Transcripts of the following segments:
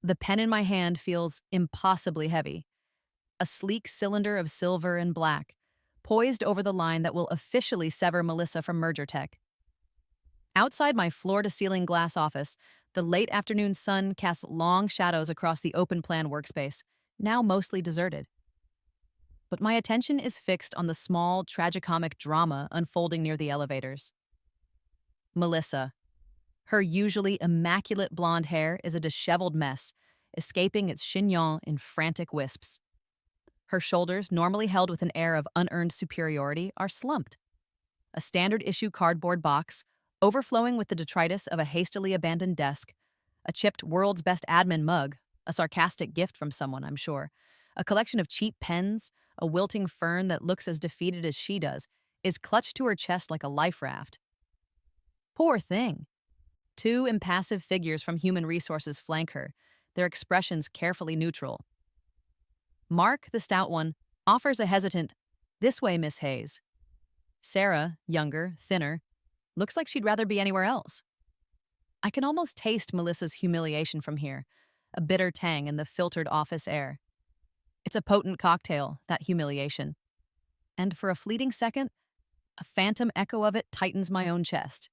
The pen in my hand feels impossibly heavy, a sleek cylinder of silver and black, poised over the line that will officially sever Melissa from Merger Tech. Outside my floor-to-ceiling glass office, the late afternoon sun casts long shadows across the open-plan workspace, now mostly deserted. But my attention is fixed on the small, tragicomic drama unfolding near the elevators. Melissa. Her usually immaculate blonde hair is a disheveled mess, escaping its chignon in frantic wisps. Her shoulders, normally held with an air of unearned superiority, are slumped. A standard-issue cardboard box, overflowing with the detritus of a hastily abandoned desk, a chipped World's Best Admin mug, a sarcastic gift from someone, I'm sure, a collection of cheap pens, a wilting fern that looks as defeated as she does, is clutched to her chest like a life raft. Poor thing. Two impassive figures from Human Resources flank her, their expressions carefully neutral. Mark, the stout one, offers a hesitant, "This way, Miss Hayes." Sarah, younger, thinner, looks like she'd rather be anywhere else. I can almost taste Melissa's humiliation from here, a bitter tang in the filtered office air. It's a potent cocktail, that humiliation. And for a fleeting second, a phantom echo of it tightens my own chest.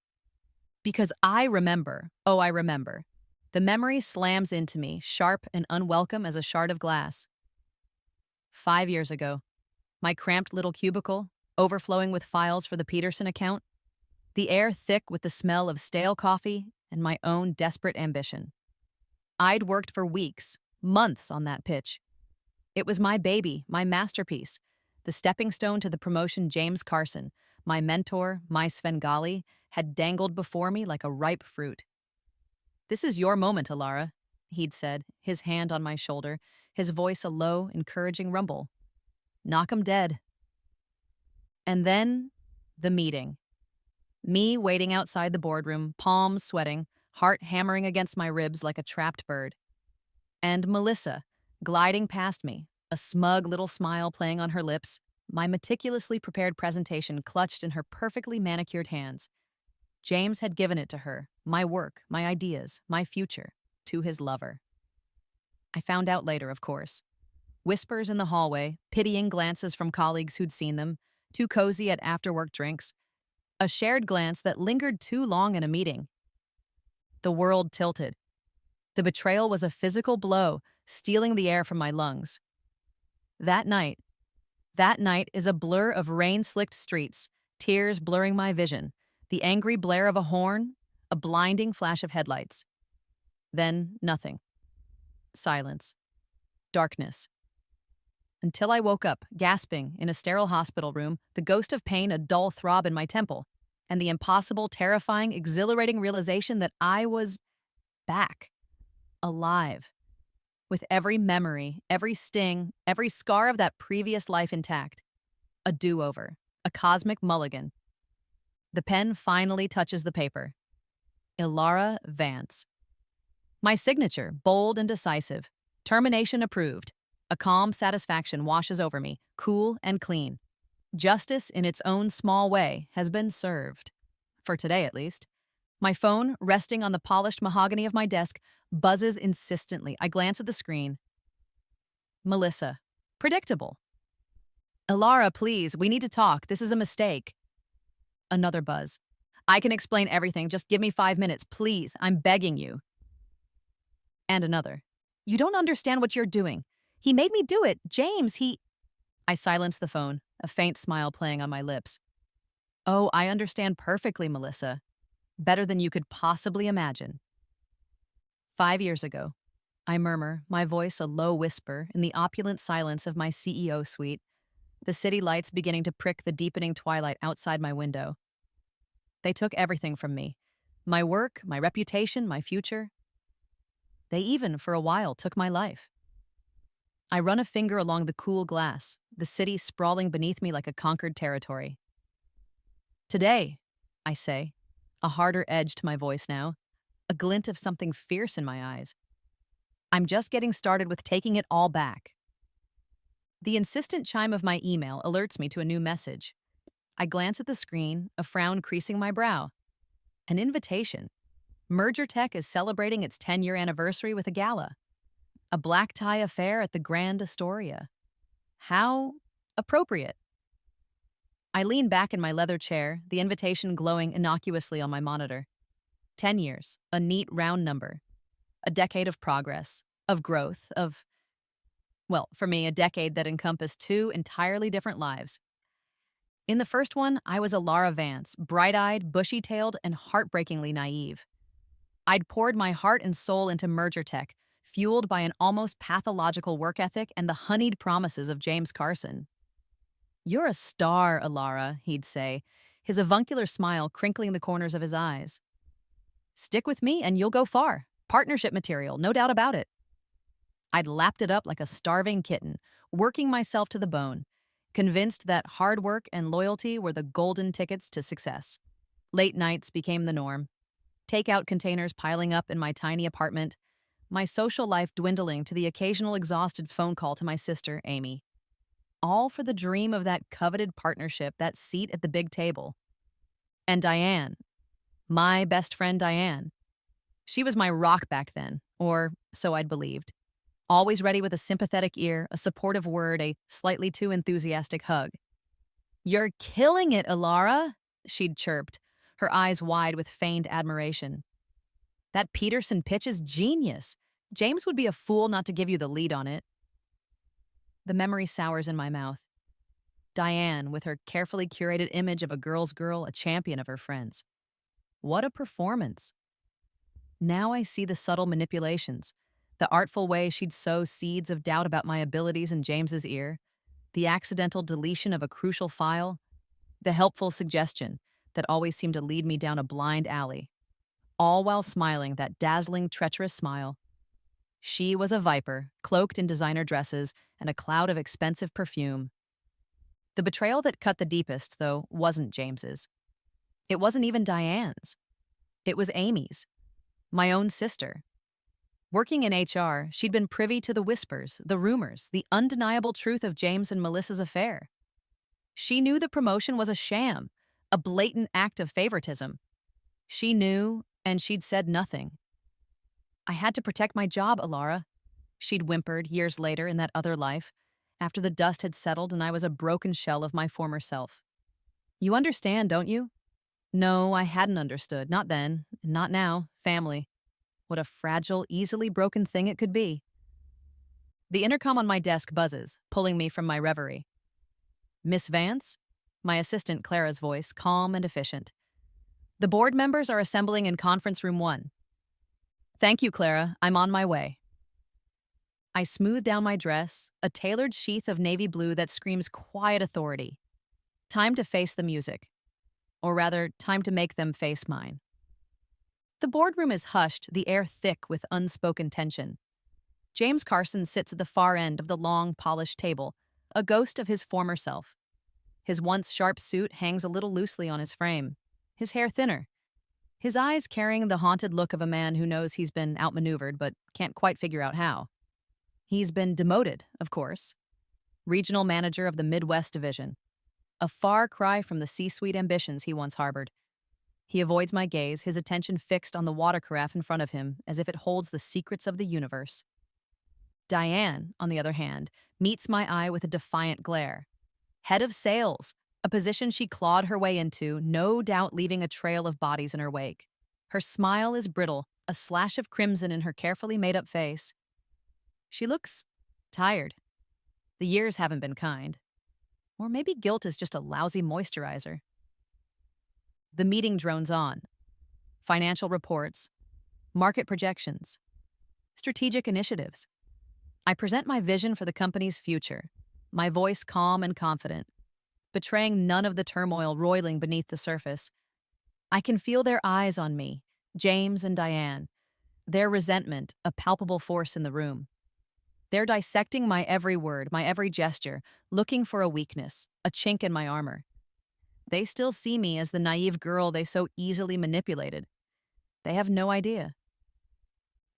Because I remember, oh, I remember. The memory slams into me, sharp and unwelcome as a shard of glass. 5 years ago, my cramped little cubicle, overflowing with files for the Peterson account, the air thick with the smell of stale coffee and my own desperate ambition. I'd worked for weeks, months on that pitch. It was my baby, my masterpiece, the stepping stone to the promotion James Carson, my mentor, my Svengali, had dangled before me like a ripe fruit. "This is your moment, Alara," he'd said, his hand on my shoulder, his voice a low, encouraging rumble. "Knock 'em dead." And then, the meeting. Me waiting outside the boardroom, palms sweating, heart hammering against my ribs like a trapped bird. And Melissa, gliding past me, a smug little smile playing on her lips, my meticulously prepared presentation clutched in her perfectly manicured hands. James had given it to her, my work, my ideas, my future, to his lover. I found out later, of course. Whispers in the hallway, pitying glances from colleagues who'd seen them, too cozy at after-work drinks, a shared glance that lingered too long in a meeting. The world tilted. The betrayal was a physical blow, stealing the air from my lungs. That night is a blur of rain-slicked streets, tears blurring my vision, the angry blare of a horn, a blinding flash of headlights. Then nothing. Silence. Darkness. Until I woke up, gasping, in a sterile hospital room, the ghost of pain a dull throb in my temple, and the impossible, terrifying, exhilarating realization that I was back. Alive. With every memory, every sting, every scar of that previous life intact. A do-over. A cosmic mulligan. The pen finally touches the paper. Ilara Vance. My signature, bold and decisive. Termination approved. A calm satisfaction washes over me, cool and clean. Justice, in its own small way, has been served. For today, at least. My phone, resting on the polished mahogany of my desk, buzzes insistently. I glance at the screen. Melissa. Predictable. Ilara, please, we need to talk. This is a mistake. Another buzz. I can explain everything. Just give me 5 minutes, please. I'm begging you. And another. You don't understand what you're doing. He made me do it. James, I silenced the phone, a faint smile playing on my lips. Oh, I understand perfectly, Melissa. Better than you could possibly imagine. 5 years ago, I murmur, my voice a low whisper in the opulent silence of my CEO suite, the city lights beginning to prick the deepening twilight outside my window. They took everything from me. My work, my reputation, my future. They even, for a while, took my life. I run a finger along the cool glass, the city sprawling beneath me like a conquered territory. Today, I say, a harder edge to my voice now, a glint of something fierce in my eyes. I'm just getting started with taking it all back. The insistent chime of my email alerts me to a new message. I glance at the screen, a frown creasing my brow. An invitation. Merger Tech is celebrating its 10-year anniversary with a gala. A black tie affair at the Grand Astoria. How appropriate. I lean back in my leather chair, the invitation glowing innocuously on my monitor. 10 years, a neat round number. A decade of progress, of growth, well, for me, a decade that encompassed two entirely different lives. In the first one, I was a Lara Vance, bright-eyed, bushy-tailed, and heartbreakingly naive. I'd poured my heart and soul into merger tech, fueled by an almost pathological work ethic and the honeyed promises of James Carson. "You're a star, Alara," he'd say, his avuncular smile crinkling the corners of his eyes. "Stick with me and you'll go far. Partnership material, no doubt about it." I'd lapped it up like a starving kitten, working myself to the bone, convinced that hard work and loyalty were the golden tickets to success. Late nights became the norm. Takeout containers piling up in my tiny apartment, my social life dwindling to the occasional exhausted phone call to my sister, Amy. All for the dream of that coveted partnership, that seat at the big table. And Diane, my best friend Diane. She was my rock back then, or so I'd believed. Always ready with a sympathetic ear, a supportive word, a slightly too enthusiastic hug. "You're killing it, Alara," she'd chirped, her eyes wide with feigned admiration. "That Peterson pitch is genius. James would be a fool not to give you the lead on it." The memory sours in my mouth. Diane, with her carefully curated image of a girl's girl, a champion of her friends. What a performance. Now I see the subtle manipulations, the artful way she'd sow seeds of doubt about my abilities in James's ear, the accidental deletion of a crucial file, the helpful suggestion that always seemed to lead me down a blind alley, all while smiling that dazzling, treacherous smile. She was a viper, cloaked in designer dresses and a cloud of expensive perfume. The betrayal that cut the deepest, though, wasn't James's. It wasn't even Diane's. It was Amy's, my own sister. Working in HR, she'd been privy to the whispers, the rumors, the undeniable truth of James and Melissa's affair. She knew the promotion was a sham, a blatant act of favoritism. She knew, and she'd said nothing. "I had to protect my job, Alara," she'd whimpered years later in that other life, after the dust had settled and I was a broken shell of my former self. "You understand, don't you?" No, I hadn't understood. Not then, not now. Family. What a fragile, easily broken thing it could be. The intercom on my desk buzzes, pulling me from my reverie. "Miss Vance?" My assistant Clara's voice, calm and efficient. "The board members are assembling in conference room 1. "Thank you, Clara. I'm on my way." I smooth down my dress, a tailored sheath of navy blue that screams quiet authority. Time to face the music. Or rather, time to make them face mine. The boardroom is hushed, the air thick with unspoken tension. James Carson sits at the far end of the long, polished table, a ghost of his former self. His once sharp suit hangs a little loosely on his frame, his hair thinner, his eyes carrying the haunted look of a man who knows he's been outmaneuvered but can't quite figure out how. He's been demoted, of course. Regional manager of the Midwest Division. A far cry from the C-suite ambitions he once harbored. He avoids my gaze, his attention fixed on the water carafe in front of him, as if it holds the secrets of the universe. Diane, on the other hand, meets my eye with a defiant glare. Head of sales, a position she clawed her way into, no doubt leaving a trail of bodies in her wake. Her smile is brittle, a slash of crimson in her carefully made-up face. She looks tired. The years haven't been kind. Or maybe guilt is just a lousy moisturizer. The meeting drones on. Financial reports, market projections, strategic initiatives. I present my vision for the company's future, my voice calm and confident, betraying none of the turmoil roiling beneath the surface. I can feel their eyes on me, James and Diane, their resentment a palpable force in the room. They're dissecting my every word, my every gesture, looking for a weakness, a chink in my armor. They still see me as the naive girl they so easily manipulated. They have no idea.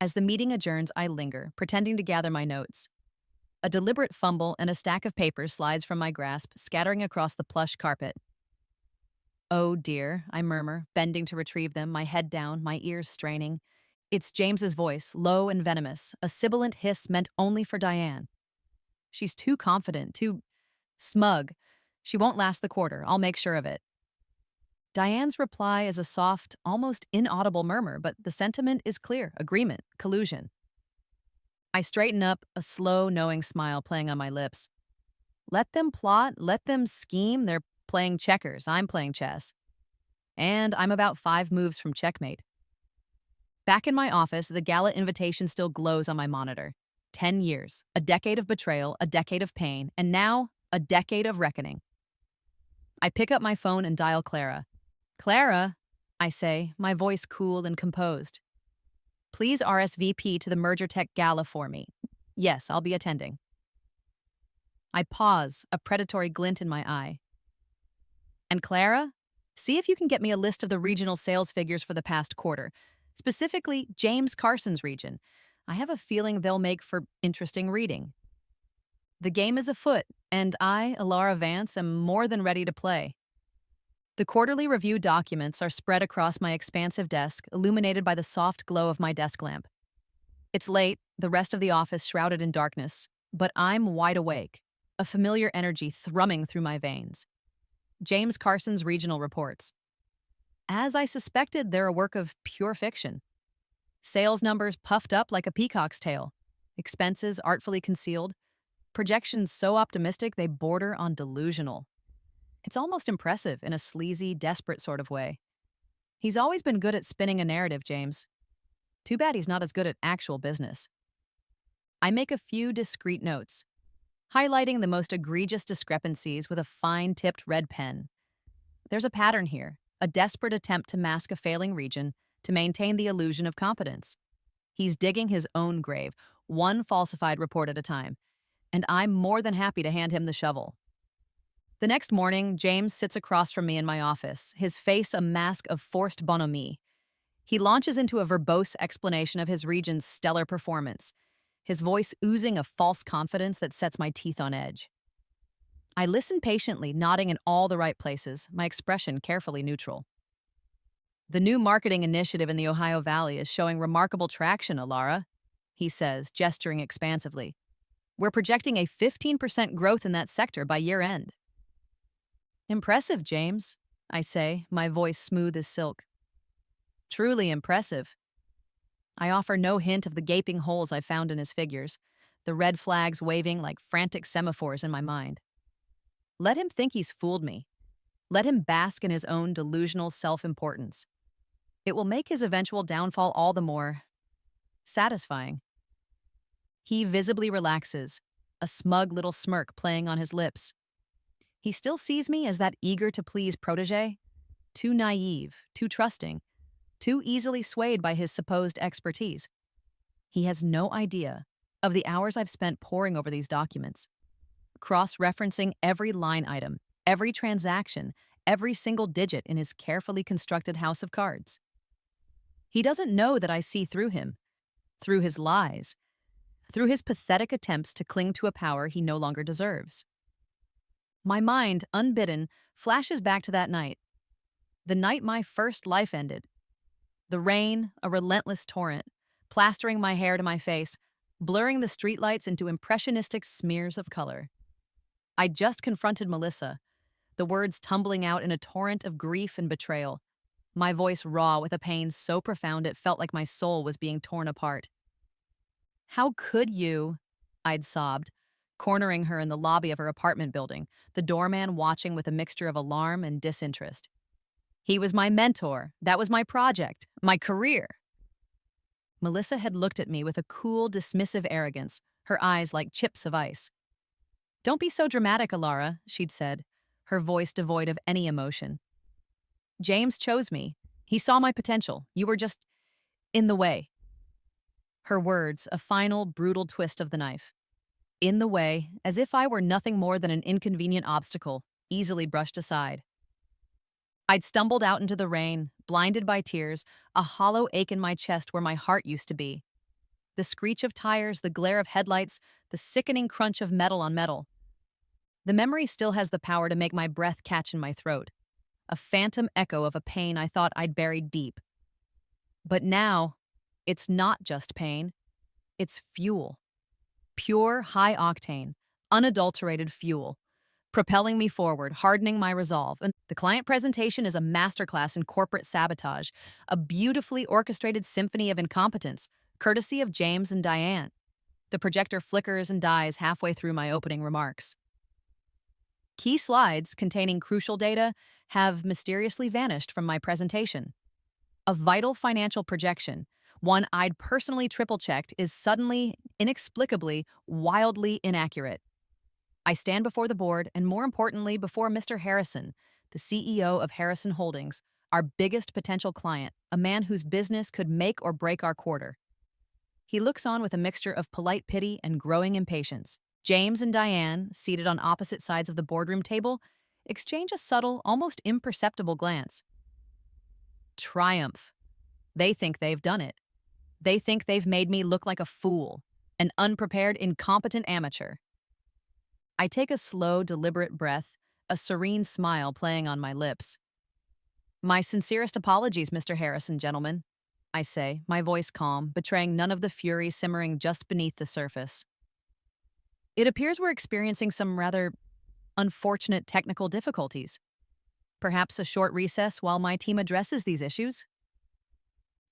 As the meeting adjourns, I linger, pretending to gather my notes. A deliberate fumble and a stack of papers slides from my grasp, scattering across the plush carpet. "Oh dear," I murmur, bending to retrieve them, my head down, my ears straining. It's James's voice, low and venomous, a sibilant hiss meant only for Diane. She's too confident, too smug. She won't last the quarter, I'll make sure of it. Diane's reply is a soft, almost inaudible murmur, but the sentiment is clear: agreement, collusion. I straighten up, a slow, knowing smile playing on my lips. Let them plot, let them scheme. They're playing checkers, I'm playing chess. And I'm about 5 moves from checkmate. Back in my office, the gala invitation still glows on my monitor. 10 years, a decade of betrayal, a decade of pain, and now a decade of reckoning. I pick up my phone and dial Clara. Clara, I say, my voice cool and composed. Please RSVP to the Merger Tech Gala for me. Yes, I'll be attending. I pause, a predatory glint in my eye. And Clara, see if you can get me a list of the regional sales figures for the past quarter, specifically James Carson's region. I have a feeling they'll make for interesting reading. The game is afoot, and I, Alara Vance, am more than ready to play. The quarterly review documents are spread across my expansive desk, illuminated by the soft glow of my desk lamp. It's late, the rest of the office shrouded in darkness, but I'm wide awake, a familiar energy thrumming through my veins. James Carson's regional reports. As I suspected, they're a work of pure fiction. Sales numbers puffed up like a peacock's tail, expenses artfully concealed, projections so optimistic they border on delusional. It's almost impressive in a sleazy, desperate sort of way. He's always been good at spinning a narrative, James. Too bad he's not as good at actual business. I make a few discreet notes, highlighting the most egregious discrepancies with a fine-tipped red pen. There's a pattern here, a desperate attempt to mask a failing region to maintain the illusion of competence. He's digging his own grave, one falsified report at a time, and I'm more than happy to hand him the shovel. The next morning, James sits across from me in my office, his face a mask of forced bonhomie. He launches into a verbose explanation of his region's stellar performance, his voice oozing a false confidence that sets my teeth on edge. I listen patiently, nodding in all the right places, my expression carefully neutral. The new marketing initiative in the Ohio Valley is showing remarkable traction, Alara, he says, gesturing expansively. We're projecting a 15% growth in that sector by year end. Impressive, James, I say, my voice smooth as silk. Truly impressive. I offer no hint of the gaping holes I found in his figures, the red flags waving like frantic semaphores in my mind. Let him think he's fooled me. Let him bask in his own delusional self-importance. It will make his eventual downfall all the more satisfying. He visibly relaxes, a smug little smirk playing on his lips. He still sees me as that eager-to-please protégé, too naive, too trusting, too easily swayed by his supposed expertise. He has no idea of the hours I've spent poring over these documents, cross-referencing every line item, every transaction, every single digit in his carefully constructed house of cards. He doesn't know that I see through him, through his lies, through his pathetic attempts to cling to a power he no longer deserves. My mind, unbidden, flashes back to that night. The night my first life ended. The rain, a relentless torrent, plastering my hair to my face, blurring the streetlights into impressionistic smears of color. I'd just confronted Melissa, the words tumbling out in a torrent of grief and betrayal, my voice raw with a pain so profound it felt like my soul was being torn apart. How could you? I'd sobbed, cornering her in the lobby of her apartment building, the doorman watching with a mixture of alarm and disinterest. He was my mentor. That was my project, my career. Melissa had looked at me with a cool, dismissive arrogance, her eyes like chips of ice. Don't be so dramatic, Alara, she'd said, her voice devoid of any emotion. James chose me. He saw my potential. You were just in the way. Her words, a final, brutal twist of the knife. In the way, as if I were nothing more than an inconvenient obstacle, easily brushed aside. I'd stumbled out into the rain, blinded by tears, a hollow ache in my chest where my heart used to be. The screech of tires, the glare of headlights, the sickening crunch of metal on metal. The memory still has the power to make my breath catch in my throat, a phantom echo of a pain I thought I'd buried deep. But now, It's not just pain, it's fuel. Pure, high octane, unadulterated fuel, propelling me forward, hardening my resolve. And the client presentation is a masterclass in corporate sabotage, a beautifully orchestrated symphony of incompetence, courtesy of James and Diane. The projector flickers and dies halfway through my opening remarks. Key slides containing crucial data have mysteriously vanished from my presentation. A vital financial projection, one I'd personally triple-checked, is suddenly, inexplicably, wildly inaccurate. I stand before the board and, more importantly, before Mr. Harrison, the CEO of Harrison Holdings, our biggest potential client, a man whose business could make or break our quarter. He looks on with a mixture of polite pity and growing impatience. James and Diane, seated on opposite sides of the boardroom table, exchange a subtle, almost imperceptible glance. Triumph. They think they've done it. They think they've made me look like a fool, an unprepared, incompetent amateur. I take a slow, deliberate breath, a serene smile playing on my lips. My sincerest apologies, Mr. Harrison, gentlemen, I say, my voice calm, betraying none of the fury simmering just beneath the surface. It appears we're experiencing some rather unfortunate technical difficulties. Perhaps a short recess while my team addresses these issues?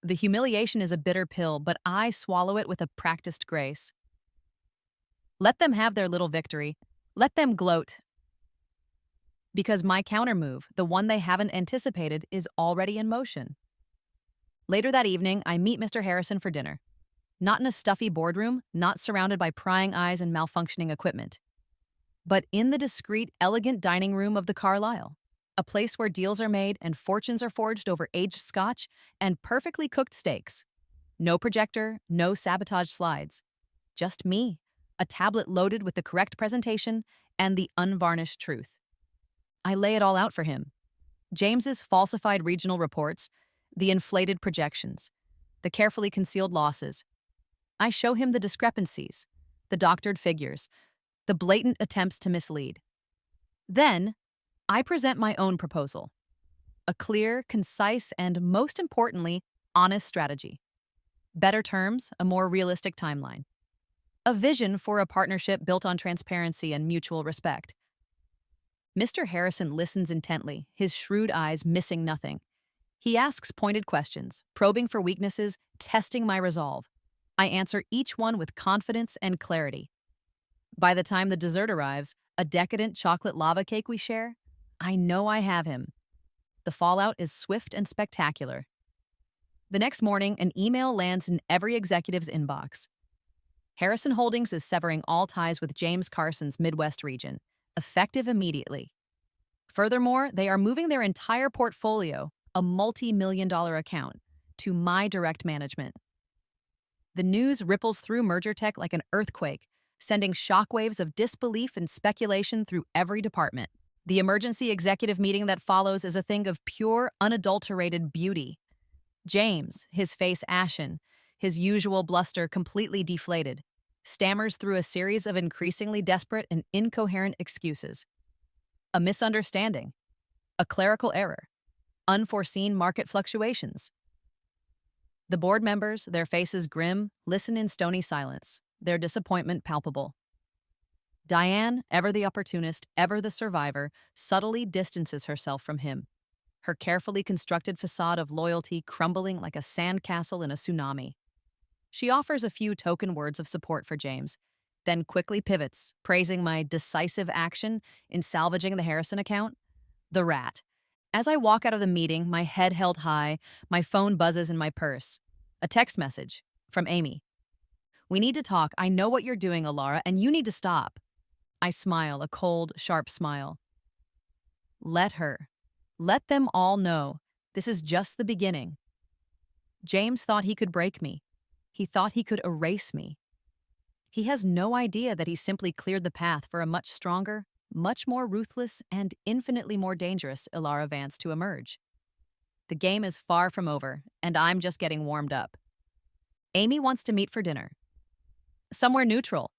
The humiliation is a bitter pill, but I swallow it with a practiced grace. Let them have their little victory. Let them gloat. Because my countermove, the one they haven't anticipated, is already in motion. Later that evening, I meet Mr. Harrison for dinner. Not in a stuffy boardroom, not surrounded by prying eyes and malfunctioning equipment, but in the discreet, elegant dining room of the Carlyle, a place where deals are made and fortunes are forged over aged scotch and perfectly cooked steaks. No projector, no sabotage slides. Just me, a tablet loaded with the correct presentation and the unvarnished truth. I lay it all out for him. James's falsified regional reports, the inflated projections, the carefully concealed losses. I show him the discrepancies, the doctored figures, the blatant attempts to mislead. Then, I present my own proposal. A clear, concise, and most importantly, honest strategy. Better terms, a more realistic timeline. A vision for a partnership built on transparency and mutual respect. Mr. Harrison listens intently, his shrewd eyes missing nothing. He asks pointed questions, probing for weaknesses, testing my resolve. I answer each one with confidence and clarity. By the time the dessert arrives, a decadent chocolate lava cake we share, I know I have him. The fallout is swift and spectacular. The next morning, an email lands in every executive's inbox. Harrison Holdings is severing all ties with James Carson's Midwest region, effective immediately. Furthermore, they are moving their entire portfolio, a multi-million-dollar account, to my direct management. The news ripples through Merger Tech like an earthquake, sending shockwaves of disbelief and speculation through every department. The emergency executive meeting that follows is a thing of pure, unadulterated beauty. James, his face ashen, his usual bluster completely deflated, stammers through a series of increasingly desperate and incoherent excuses. A misunderstanding, a clerical error, unforeseen market fluctuations. The board members, their faces grim, listen in stony silence, their disappointment palpable. Diane, ever the opportunist, ever the survivor, subtly distances herself from him, her carefully constructed facade of loyalty crumbling like a sandcastle in a tsunami. She offers a few token words of support for James, then quickly pivots, praising my decisive action in salvaging the Harrison account. The rat. As I walk out of the meeting, my head held high, my phone buzzes in my purse. A text message from Amy. "We need to talk. I know what you're doing, Alara, and you need to stop." I smile, a cold, sharp smile. Let her. Let them all know. This is just the beginning. James thought he could break me. He thought he could erase me. He has no idea that he simply cleared the path for a much stronger, much more ruthless, and infinitely more dangerous Ilara Vance to emerge. The game is far from over, and I'm just getting warmed up. Amy wants to meet for dinner. Somewhere neutral,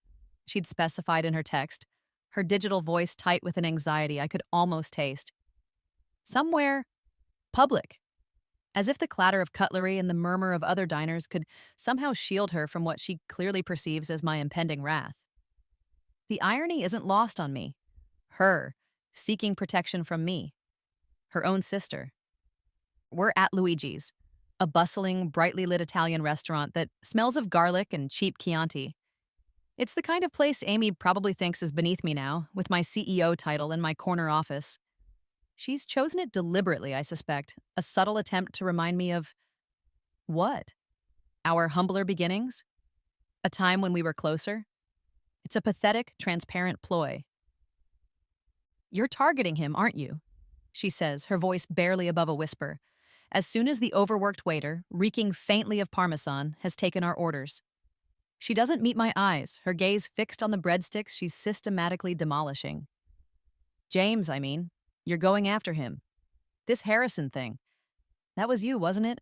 she'd specified in her text, her digital voice tight with an anxiety I could almost taste. Somewhere public. as if the clatter of cutlery and the murmur of other diners could somehow shield her from what she clearly perceives as my impending wrath. The irony isn't lost on me. Her, seeking protection from me, her own sister. We're at Luigi's, a bustling, brightly lit Italian restaurant that smells of garlic and cheap Chianti. It's the kind of place Amy probably thinks is beneath me now, with my CEO title and my corner office. She's chosen it deliberately, I suspect, a subtle attempt to remind me of what? Our humbler beginnings? A time when we were closer? It's a pathetic, transparent ploy. You're targeting him, aren't you? She says, her voice barely above a whisper, as soon as the overworked waiter, reeking faintly of Parmesan, has taken our orders. She doesn't meet my eyes, her gaze fixed on the breadsticks she's systematically demolishing. James, I mean, you're going after him. This Harrison thing. That was you, wasn't it?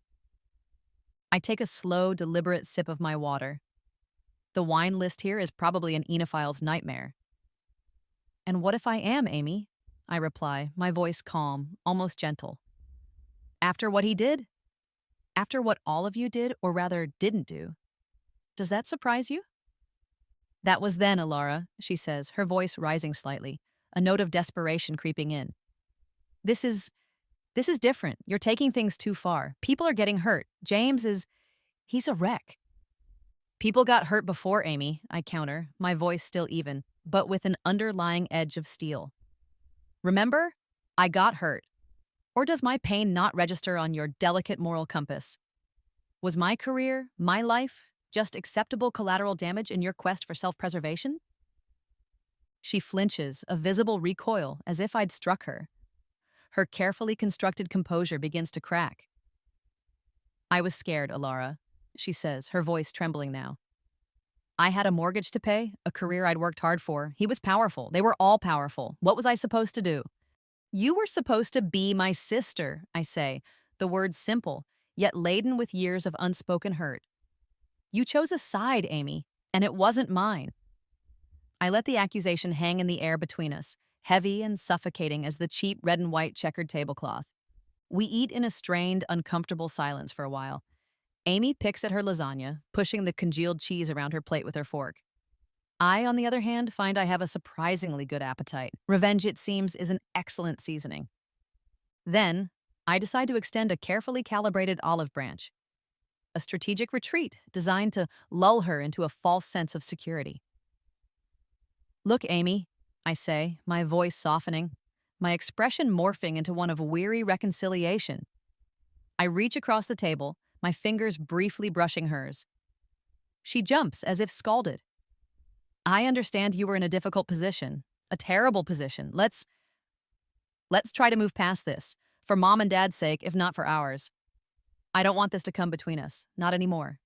I take a slow, deliberate sip of my water. The wine list here is probably an enophile's nightmare. And what if I am, Amy? I reply, my voice calm, almost gentle. After what he did? After what all of you did, or rather didn't do? Does that surprise you? That was then, Alara, she says, her voice rising slightly, a note of desperation creeping in. This is different. You're taking things too far. People are getting hurt. He's a wreck. People got hurt before, Amy, I counter, my voice still even, but with an underlying edge of steel. Remember? I got hurt. Or does my pain not register on your delicate moral compass? Was my career, my life, just acceptable collateral damage in your quest for self-preservation? She flinches, a visible recoil, as if I'd struck her. Her carefully constructed composure begins to crack. I was scared, Alara, she says, her voice trembling now. I had a mortgage to pay, a career I'd worked hard for. He was powerful. They were all powerful. What was I supposed to do? You were supposed to be my sister, I say, the words simple, yet laden with years of unspoken hurt. You chose a side, Amy, and it wasn't mine. I let the accusation hang in the air between us, heavy and suffocating as the cheap red and white checkered tablecloth. We eat in a strained, uncomfortable silence for a while. Amy picks at her lasagna, pushing the congealed cheese around her plate with her fork. I, on the other hand, find I have a surprisingly good appetite. Revenge, it seems, is an excellent seasoning. Then, I decide to extend a carefully calibrated olive branch. A strategic retreat designed to lull her into a false sense of security. Look, Amy, I say, my voice softening, my expression morphing into one of weary reconciliation. I reach across the table, my fingers briefly brushing hers. She jumps as if scalded. I understand you were in a difficult position, a terrible position. Let's try to move past this, for Mom and Dad's sake, if not for ours. I don't want this to come between us, not anymore.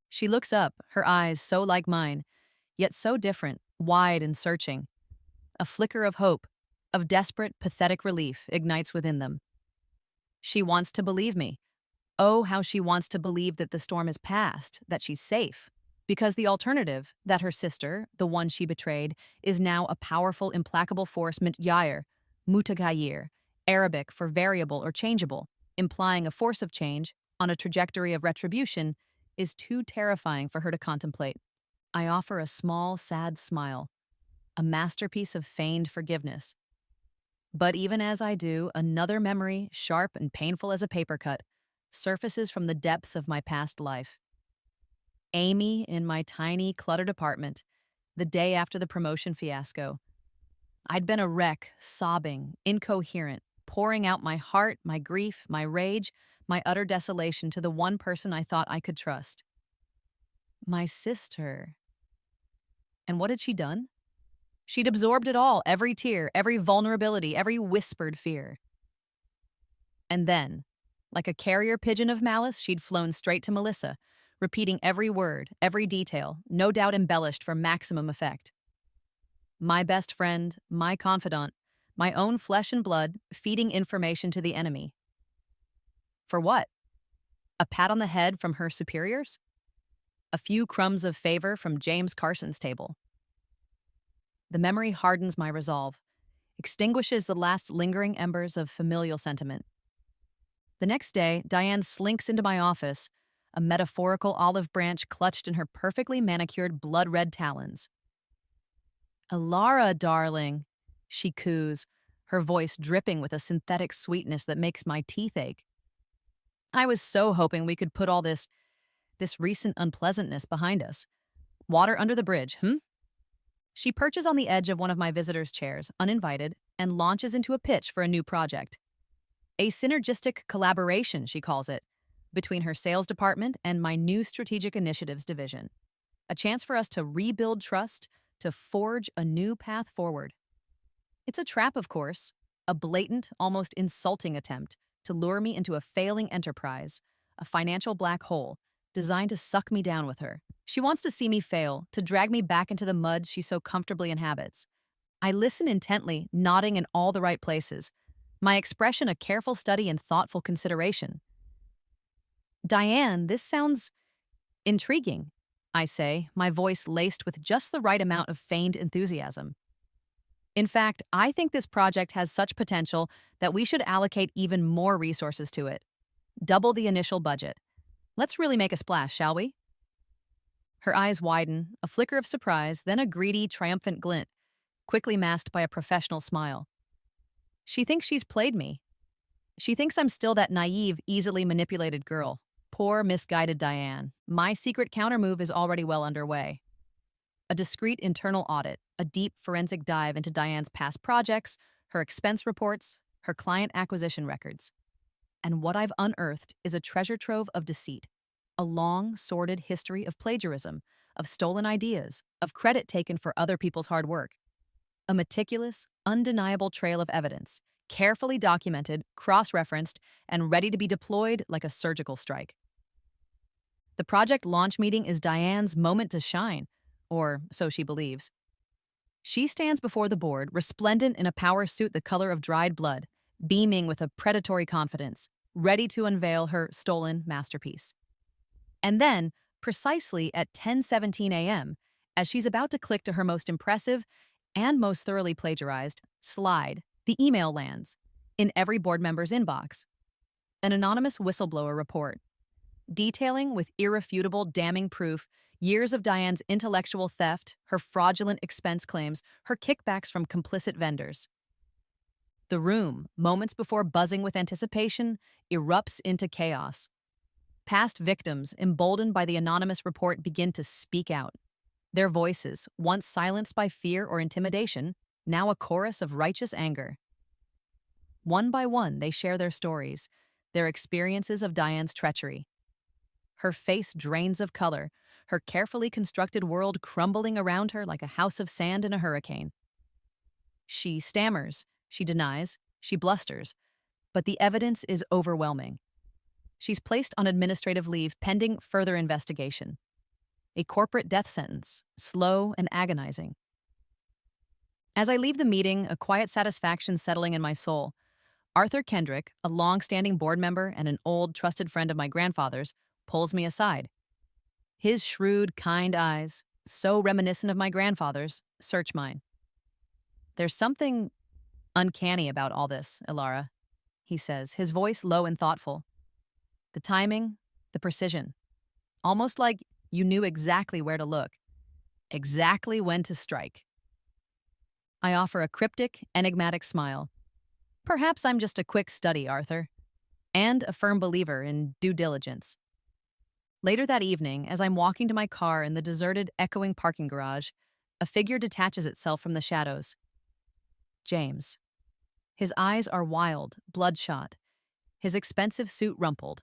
She looks up, her eyes so like mine, yet so different, wide and searching. A flicker of hope, of desperate, pathetic relief ignites within them. She wants to believe me. Oh, how she wants to believe that the storm is past, that she's safe. Because the alternative, that her sister, the one she betrayed, is now a powerful, implacable force mityair, mutagayir, Arabic for variable or changeable, implying a force of change on a trajectory of retribution, is too terrifying for her to contemplate. I offer a small, sad smile, a masterpiece of feigned forgiveness. But even as I do, another memory, sharp and painful as a paper cut, surfaces from the depths of my past life. Amy in my tiny, cluttered apartment, the day after the promotion fiasco. I'd been a wreck, sobbing, incoherent, pouring out my heart, my grief, my rage, my utter desolation to the one person I thought I could trust. My sister. And what had she done? She'd absorbed it all, every tear, every vulnerability, every whispered fear. And then, like a carrier pigeon of malice, she'd flown straight to Melissa, repeating every word, every detail, no doubt embellished for maximum effect. My best friend, my confidant, my own flesh and blood, feeding information to the enemy. For what? A pat on the head from her superiors? A few crumbs of favor from James Carson's table. The memory hardens my resolve, extinguishes the last lingering embers of familial sentiment. The next day, Diane slinks into my office, a metaphorical olive branch clutched in her perfectly manicured blood-red talons. "Alara, darling," she coos, her voice dripping with a synthetic sweetness that makes my teeth ache. I was so hoping we could put all this recent unpleasantness behind us. Water under the bridge, hmm? She perches on the edge of one of my visitors' chairs, uninvited, and launches into a pitch for a new project. A synergistic collaboration, she calls it, between her sales department and my new strategic initiatives division. A chance for us to rebuild trust, to forge a new path forward. It's a trap, of course, a blatant, almost insulting attempt to lure me into a failing enterprise, a financial black hole, designed to suck me down with her. She wants to see me fail, to drag me back into the mud she so comfortably inhabits. I listen intently, nodding in all the right places, my expression a careful study and thoughtful consideration. "Diane, this sounds intriguing," I say, my voice laced with just the right amount of feigned enthusiasm. "In fact, I think this project has such potential that we should allocate even more resources to it. Double the initial budget. Let's really make a splash, shall we?" Her eyes widen, a flicker of surprise, then a greedy, triumphant glint, quickly masked by a professional smile. She thinks she's played me. She thinks I'm still that naive, easily manipulated girl. Poor, misguided Diane. My secret countermove is already well underway. A discreet internal audit, a deep forensic dive into Diane's past projects, her expense reports, her client acquisition records. And what I've unearthed is a treasure trove of deceit, a long, sordid history of plagiarism, of stolen ideas, of credit taken for other people's hard work. A meticulous, undeniable trail of evidence, carefully documented, cross-referenced, and ready to be deployed like a surgical strike. The project launch meeting is Diane's moment to shine, or so she believes. She stands before the board, resplendent in a power suit the color of dried blood, beaming with a predatory confidence, ready to unveil her stolen masterpiece. And then, precisely at 10:17 a.m., as she's about to click to her most impressive and most thoroughly plagiarized slide, the email lands in every board member's inbox. An anonymous whistleblower report, detailing with irrefutable, damning proof years of Diane's intellectual theft, her fraudulent expense claims, her kickbacks from complicit vendors. The room, moments before buzzing with anticipation, erupts into chaos. Past victims, emboldened by the anonymous report, begin to speak out. Their voices, once silenced by fear or intimidation, now a chorus of righteous anger. One by one, they share their stories, their experiences of Diane's treachery. Her face drains of color, her carefully constructed world crumbling around her like a house of sand in a hurricane. She stammers, she denies, she blusters, but the evidence is overwhelming. She's placed on administrative leave pending further investigation. A corporate death sentence, slow and agonizing. As I leave the meeting, a quiet satisfaction settling in my soul. Arthur Kendrick, a long-standing board member and an old, trusted friend of my grandfather's, pulls me aside. His shrewd, kind eyes, so reminiscent of my grandfather's, search mine. "There's something uncanny about all this, Ilara," he says, his voice low and thoughtful. "The timing, the precision. Almost like you knew exactly where to look, exactly when to strike." I offer a cryptic, enigmatic smile. "Perhaps I'm just a quick study, Arthur, and a firm believer in due diligence." Later that evening, as I'm walking to my car in the deserted, echoing parking garage, a figure detaches itself from the shadows. James. His eyes are wild, bloodshot, his expensive suit rumpled,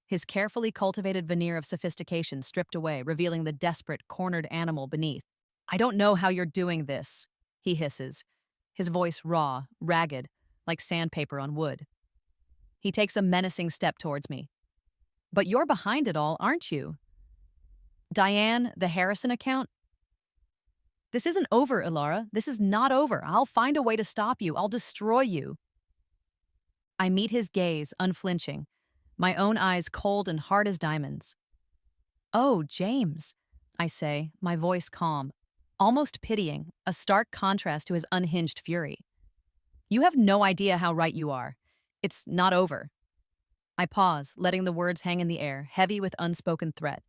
his carefully cultivated veneer of sophistication stripped away, revealing the desperate, cornered animal beneath. "I don't know how you're doing this," he hisses, his voice raw, ragged, like sandpaper on wood. He takes a menacing step towards me. "But you're behind it all, aren't you? Diane, the Harrison account? This isn't over, Ilara. This is not over. I'll find a way to stop you. I'll destroy you." I meet his gaze, unflinching, my own eyes cold and hard as diamonds. "Oh, James," I say, my voice calm, almost pitying, a stark contrast to his unhinged fury. "You have no idea how right you are. It's not over." I pause, letting the words hang in the air, heavy with unspoken threat.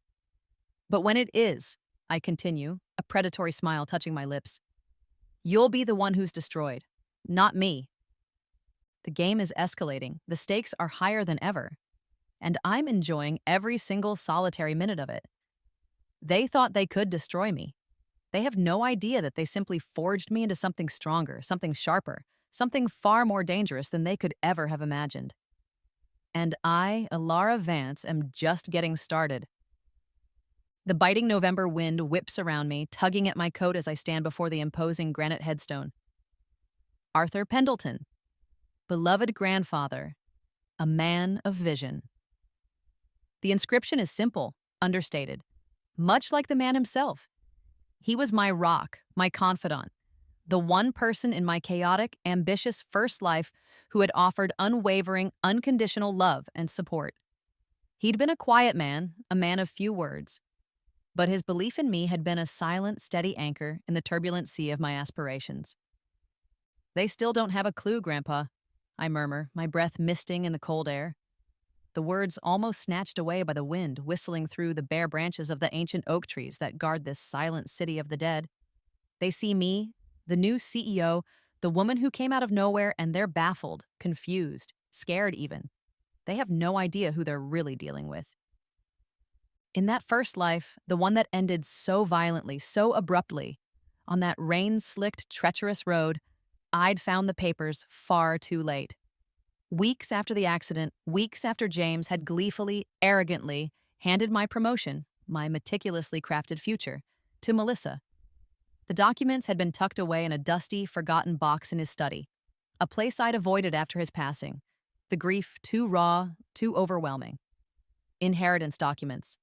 But when it is, I continue, a predatory smile touching my lips, you'll be the one who's destroyed, not me. The game is escalating, the stakes are higher than ever, and I'm enjoying every single solitary minute of it. They thought they could destroy me. They have no idea that they simply forged me into something stronger, something sharper, something far more dangerous than they could ever have imagined. And I, Alara Vance, am just getting started. The biting November wind whips around me, tugging at my coat as I stand before the imposing granite headstone. Arthur Pendleton, beloved grandfather, a man of vision. The inscription is simple, understated, much like the man himself. He was my rock, my confidant, the one person in my chaotic, ambitious first life who had offered unwavering, unconditional love and support. He'd been a quiet man, a man of few words, but his belief in me had been a silent, steady anchor in the turbulent sea of my aspirations. They still don't have a clue, Grandpa, I murmur, my breath misting in the cold air. The words almost snatched away by the wind whistling through the bare branches of the ancient oak trees that guard this silent city of the dead. They see me, the new CEO, the woman who came out of nowhere, and they're baffled, confused, scared even. They have no idea who they're really dealing with. In that first life, the one that ended so violently, so abruptly, on that rain-slicked, treacherous road, I'd found the papers far too late. Weeks after the accident, weeks after James had gleefully, arrogantly handed my promotion, my meticulously crafted future, to Melissa. The documents had been tucked away in a dusty, forgotten box in his study, a place I'd avoided after his passing, the grief too raw, too overwhelming. Inheritance documents.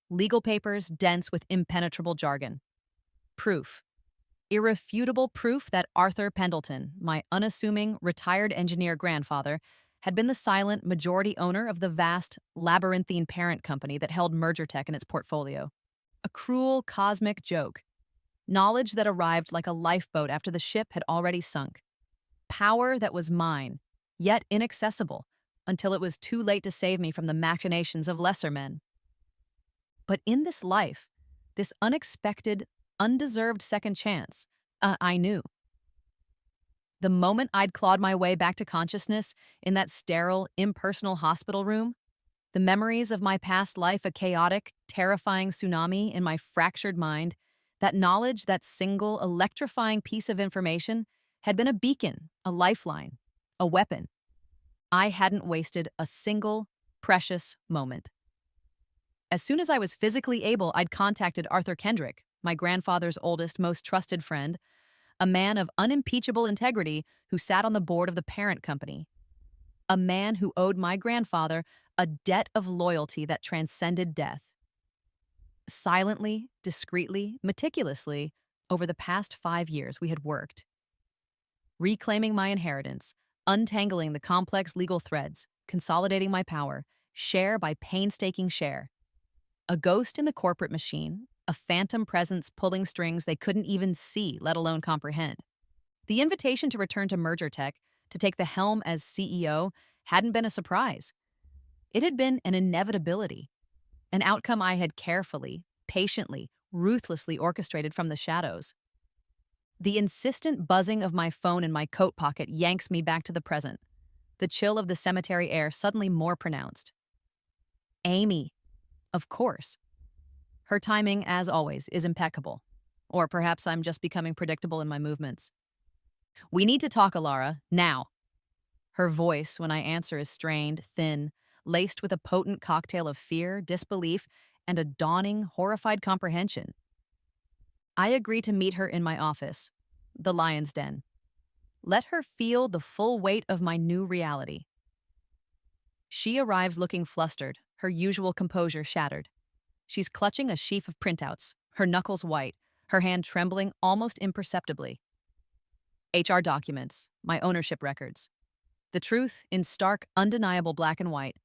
Legal papers dense with impenetrable jargon. Proof. Irrefutable proof that Arthur Pendleton, my unassuming, retired engineer grandfather, had been the silent majority owner of the vast, labyrinthine parent company that held Mergertech in its portfolio. A cruel, cosmic joke. Knowledge that arrived like a lifeboat after the ship had already sunk. Power that was mine, yet inaccessible, until it was too late to save me from the machinations of lesser men. But in this life, this unexpected, undeserved second chance, I knew. The moment I'd clawed my way back to consciousness in that sterile, impersonal hospital room, the memories of my past life a chaotic, terrifying tsunami in my fractured mind, that knowledge, that single, electrifying piece of information, had been a beacon, a lifeline, a weapon. I hadn't wasted a single, precious moment. As soon as I was physically able, I'd contacted Arthur Kendrick, my grandfather's oldest, most trusted friend, a man of unimpeachable integrity who sat on the board of the parent company, a man who owed my grandfather a debt of loyalty that transcended death. Silently, discreetly, meticulously, over the past 5 years we had worked, reclaiming my inheritance, untangling the complex legal threads, consolidating my power, share by painstaking share. A ghost in the corporate machine, a phantom presence pulling strings they couldn't even see, let alone comprehend. The invitation to return to Mergertech, to take the helm as CEO, hadn't been a surprise. It had been an inevitability, an outcome I had carefully, patiently, ruthlessly orchestrated from the shadows. The insistent buzzing of my phone in my coat pocket yanks me back to the present, the chill of the cemetery air suddenly more pronounced. Amy, of course. Her timing, as always, is impeccable. Or perhaps I'm just becoming predictable in my movements. We need to talk, Alara, now. Her voice, when I answer, is strained, thin, laced with a potent cocktail of fear, disbelief, and a dawning, horrified comprehension. I agree to meet her in my office, the Lion's Den. Let her feel the full weight of my new reality. She arrives looking flustered, her usual composure shattered. She's clutching a sheaf of printouts, her knuckles white, her hand trembling almost imperceptibly. HR documents, my ownership records. The truth in stark, undeniable black and white.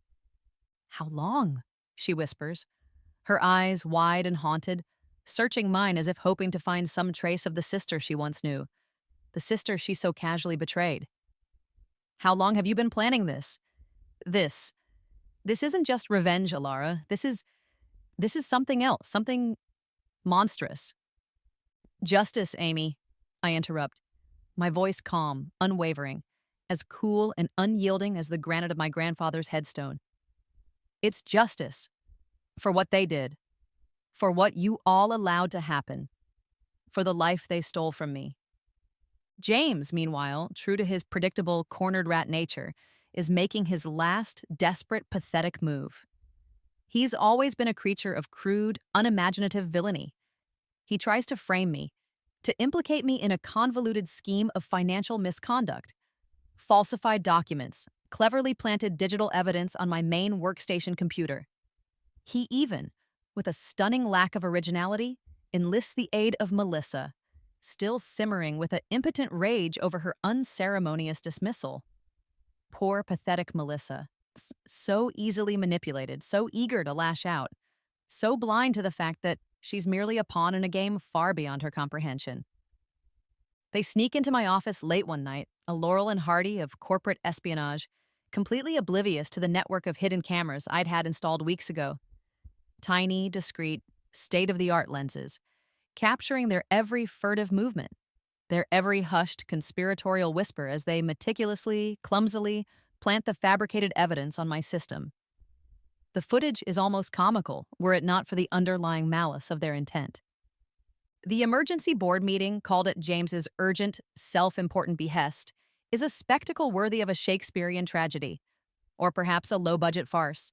How long? She whispers, her eyes wide and haunted, searching mine as if hoping to find some trace of the sister she once knew, the sister she so casually betrayed. How long have you been planning this? This. This isn't just revenge, Alara. This is something else, something monstrous. Justice, Amy, I interrupt, my voice calm, unwavering, as cool and unyielding as the granite of my grandfather's headstone. It's justice for what they did, for what you all allowed to happen, for the life they stole from me. James, meanwhile, true to his predictable cornered rat nature, is making his last, desperate, pathetic move. He's always been a creature of crude, unimaginative villainy. He tries to frame me, to implicate me in a convoluted scheme of financial misconduct, falsified documents, cleverly planted digital evidence on my main workstation computer. He even, with a stunning lack of originality, enlists the aid of Melissa, still simmering with an impotent rage over her unceremonious dismissal. Poor, pathetic Melissa, so easily manipulated, so eager to lash out, so blind to the fact that she's merely a pawn in a game far beyond her comprehension. They sneak into my office late one night, a Laurel and Hardy of corporate espionage, completely oblivious to the network of hidden cameras I'd had installed weeks ago. Tiny, discreet, state-of-the-art lenses, capturing their every furtive movement, their every hushed conspiratorial whisper as they meticulously, clumsily plant the fabricated evidence on my system. The footage is almost comical, were it not for the underlying malice of their intent. The emergency board meeting, called at James's urgent, self-important behest, is a spectacle worthy of a Shakespearean tragedy, or perhaps a low-budget farce.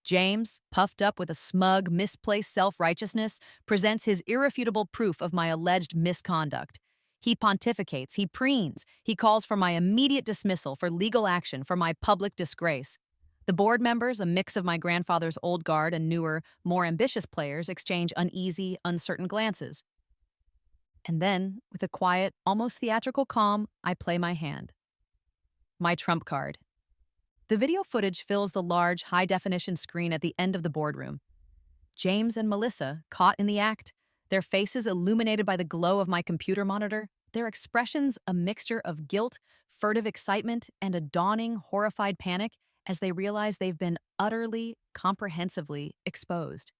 James, puffed up with a smug, misplaced self-righteousness, presents his irrefutable proof of my alleged misconduct. He pontificates, he preens, he calls for my immediate dismissal for legal action for my public disgrace. The board members, a mix of my grandfather's old guard and newer, more ambitious players, exchange uneasy, uncertain glances. And then, with a quiet, almost theatrical calm, I play my hand. My trump card. The video footage fills the large, high-definition screen at the end of the boardroom. James and Melissa, caught in the act, their faces illuminated by the glow of my computer monitor, their expressions a mixture of guilt, furtive excitement, and a dawning, horrified panic as they realize they've been utterly, comprehensively exposed.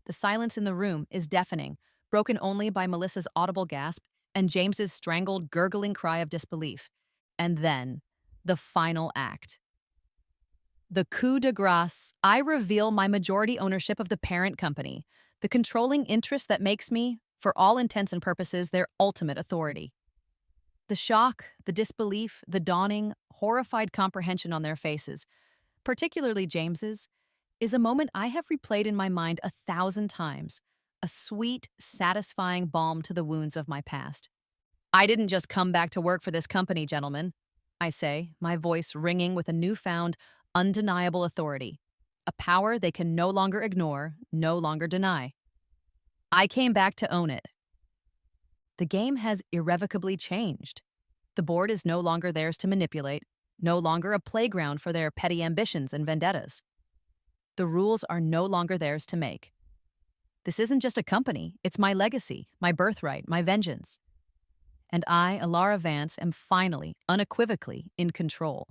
The silence in the room is deafening, broken only by Melissa's audible gasp and James's strangled, gurgling cry of disbelief. And then, the final act. The coup de grace, I reveal my majority ownership of the parent company, the controlling interest that makes me, for all intents and purposes, their ultimate authority. The shock, the disbelief, the dawning, horrified comprehension on their faces, particularly James's, is a moment I have replayed in my mind 1,000 times, a sweet, satisfying balm to the wounds of my past. I didn't just come back to work for this company, gentlemen, I say, my voice ringing with a newfound, undeniable authority, a power they can no longer ignore, no longer deny. I came back to own it. The game has irrevocably changed. The board is no longer theirs to manipulate, no longer a playground for their petty ambitions and vendettas. The rules are no longer theirs to make. This isn't just a company, it's my legacy, my birthright, my vengeance. And I, Alara Vance, am finally, unequivocally, in control.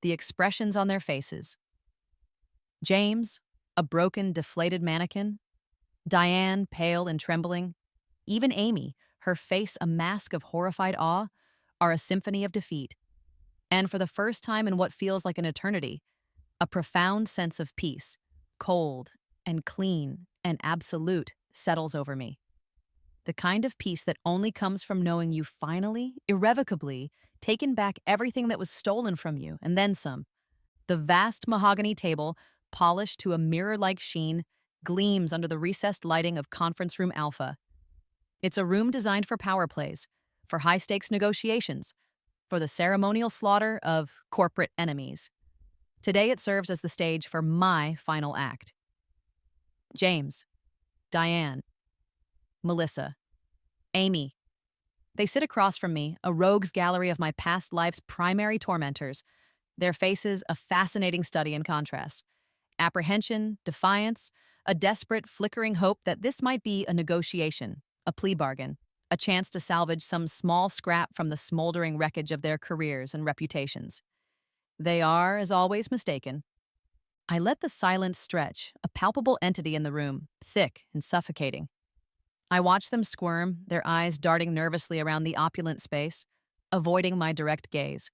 The expressions on their faces. James, a broken, deflated mannequin. Diane, pale and trembling. Even Amy, her face a mask of horrified awe, are a symphony of defeat. And for the first time in what feels like an eternity, a profound sense of peace, cold and clean and absolute, settles over me. The kind of peace that only comes from knowing you finally, irrevocably, taken back everything that was stolen from you, and then some. The vast mahogany table, polished to a mirror-like sheen, gleams under the recessed lighting of Conference Room Alpha. It's a room designed for power plays, for high-stakes negotiations, for the ceremonial slaughter of corporate enemies. Today it serves as the stage for my final act. James, Diane, Melissa, Amy. They sit across from me, a rogues gallery of my past life's primary tormentors, their faces a fascinating study in contrast. Apprehension, defiance, a desperate, flickering hope that this might be a negotiation, a plea bargain, a chance to salvage some small scrap from the smoldering wreckage of their careers and reputations. They are, as always, mistaken. I let the silence stretch, a palpable entity in the room, thick and suffocating. I watched them squirm, their eyes darting nervously around the opulent space, avoiding my direct gaze.